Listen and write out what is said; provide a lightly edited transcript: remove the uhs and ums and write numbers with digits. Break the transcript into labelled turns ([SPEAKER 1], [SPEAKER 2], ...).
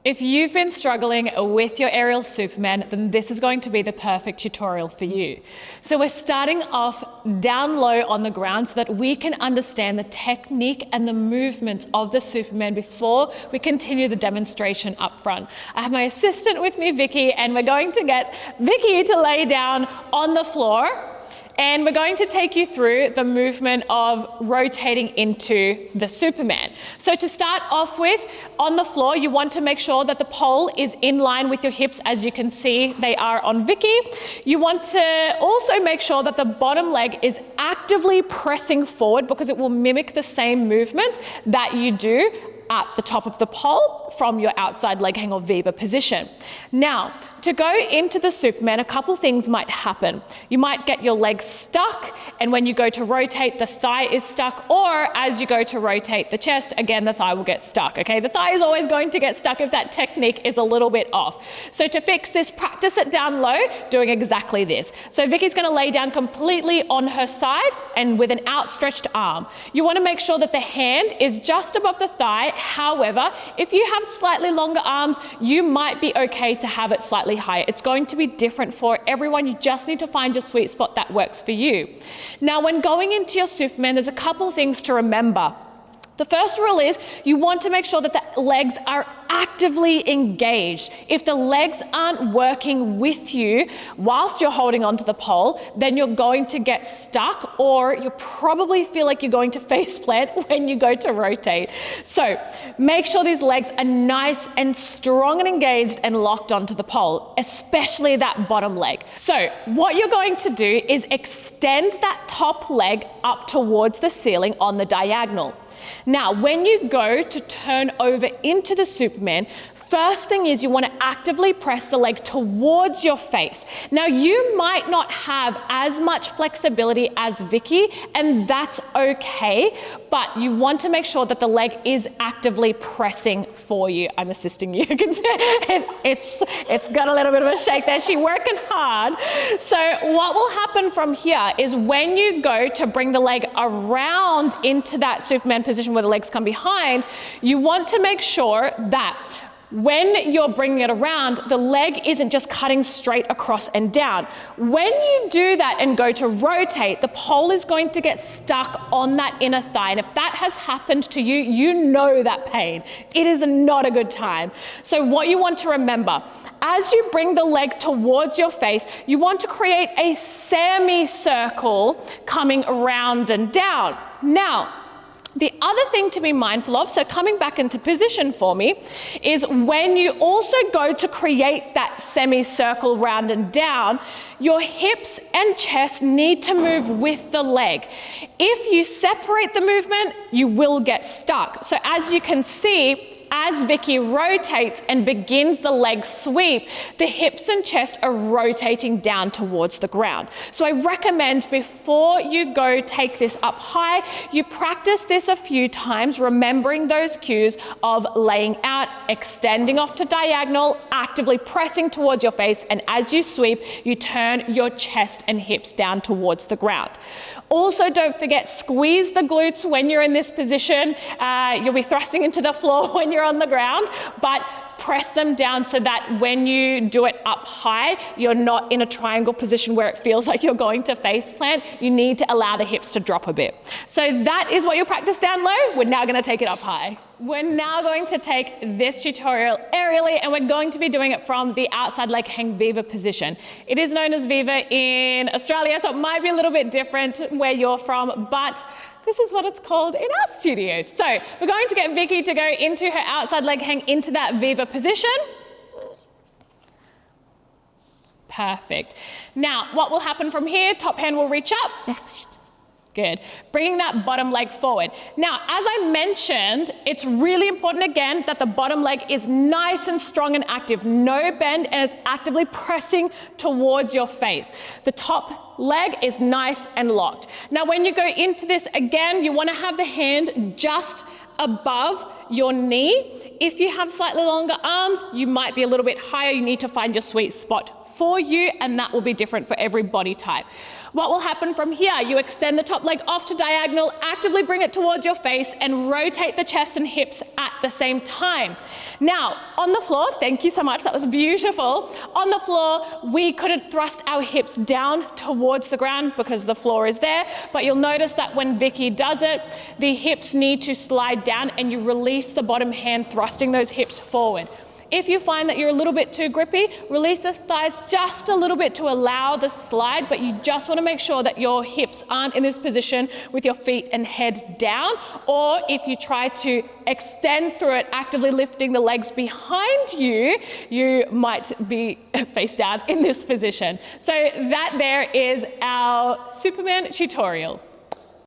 [SPEAKER 1] If you've been struggling with your aerial Superman, then this is going to be the perfect tutorial for you. So we're starting off down low on the ground so that we can understand the technique and the movements of the Superman before we continue the demonstration up front. I have my assistant with me, Vicky, and we're going to get Vicky to lay down on the floor. And we're going to take you through the movement of rotating into the Superman. So to start off with, on the floor, you want to make sure that the pole is in line with your hips. As you can see, they are on Vicky. You want to also make sure that the bottom leg is actively pressing forward because it will mimic the same movement that you do at the top of the pole from your outside leg hang or Viva position. Now, to go into the Superman, a couple things might happen. You might get your legs stuck, and when you go to rotate, the thigh is stuck, or as you go to rotate the chest, again, the thigh will get stuck, okay? The thigh is always going to get stuck if that technique is a little bit off. So to fix this, practice it down low, doing exactly this. So Vicky's gonna lay down completely on her side and with an outstretched arm. You wanna make sure that the hand is just above the thigh. However, if you have slightly longer arms, you might be okay to have it slightly higher. It's going to be different for everyone. You just need to find your sweet spot that works for you. Now, when going into your Superman, there's a couple things to remember. The first rule is you want to make sure that the legs are actively engaged. If the legs aren't working with you whilst you're holding onto the pole, then you're going to get stuck, or you probably feel like you're going to face plant when you go to rotate. So make sure these legs are nice and strong and engaged and locked onto the pole, especially that bottom leg. So what you're going to do is extend that top leg up towards the ceiling on the diagonal. Now, when you go to turn over into the Superman, first thing is you want to actively press the leg towards your face. Now, you might not have as much flexibility as Vicky, and that's okay, but you want to make sure that the leg is actively pressing for you. I'm assisting you. You can see it's got a little bit of a shake there. She's working hard. So what will happen from here is when you go to bring the leg around into that Superman position where the legs come behind, you want to make sure that when you're bringing it around, the leg isn't just cutting straight across and down. When you do that and go to rotate, the pole is going to get stuck on that inner thigh. And if that has happened to you, you know that pain. It is not a good time. So what you want to remember, as you bring the leg towards your face, you want to create a semicircle coming around and down. Now, the other thing to be mindful of, so coming back into position for me, is when you also go to create that semicircle round and down, your hips and chest need to move with the leg. If you separate the movement, you will get stuck. So as you can see, as Vicky rotates and begins the leg sweep, the hips and chest are rotating down towards the ground. So I recommend before you go take this up high, you practice this a few times, remembering those cues of laying out, extending off to diagonal, actively pressing towards your face, and as you sweep, you turn your chest and hips down towards the ground. Also, don't forget, squeeze the glutes when you're in this position. You'll be thrusting into the floor when you're on the ground, but press them down so that when you do it up high, you're not in a triangle position where it feels like you're going to face plant. You need to allow the hips to drop a bit. So that is what you practice down low. We're now going to take it up high. We're now going to take this tutorial aerially, and we're going to be doing it from the outside leg hang Viva position. It is known as Viva in Australia, so it might be a little bit different where you're from, but this is what it's called in our studios. So we're going to get Vicky to go into her outside leg hang into that Viva position. Perfect. Now, what will happen from here? Top hand will reach up. Good. Bringing that bottom leg forward. Now, as I mentioned, it's really important again that the bottom leg is nice and strong and active, no bend, and it's actively pressing towards your face. The top leg is nice and locked. Now, when you go into this again, you want to have the hand just above your knee. If you have slightly longer arms, you might be a little bit higher. You need to find your sweet spot for you, and that will be different for every body type. What will happen from here? You extend the top leg off to diagonal, actively bring it towards your face, and rotate the chest and hips at the same time. Now, on the floor, thank you so much, that was beautiful. On the floor, we couldn't thrust our hips down towards the ground because the floor is there, but you'll notice that when Vicky does it, the hips need to slide down and you release the bottom hand, thrusting those hips forward. If you find that you're a little bit too grippy, release the thighs just a little bit to allow the slide, but you just want to make sure that your hips aren't in this position with your feet and head down. Or if you try to extend through it, actively lifting the legs behind you, you might be face down in this position. So that there is our Superman tutorial.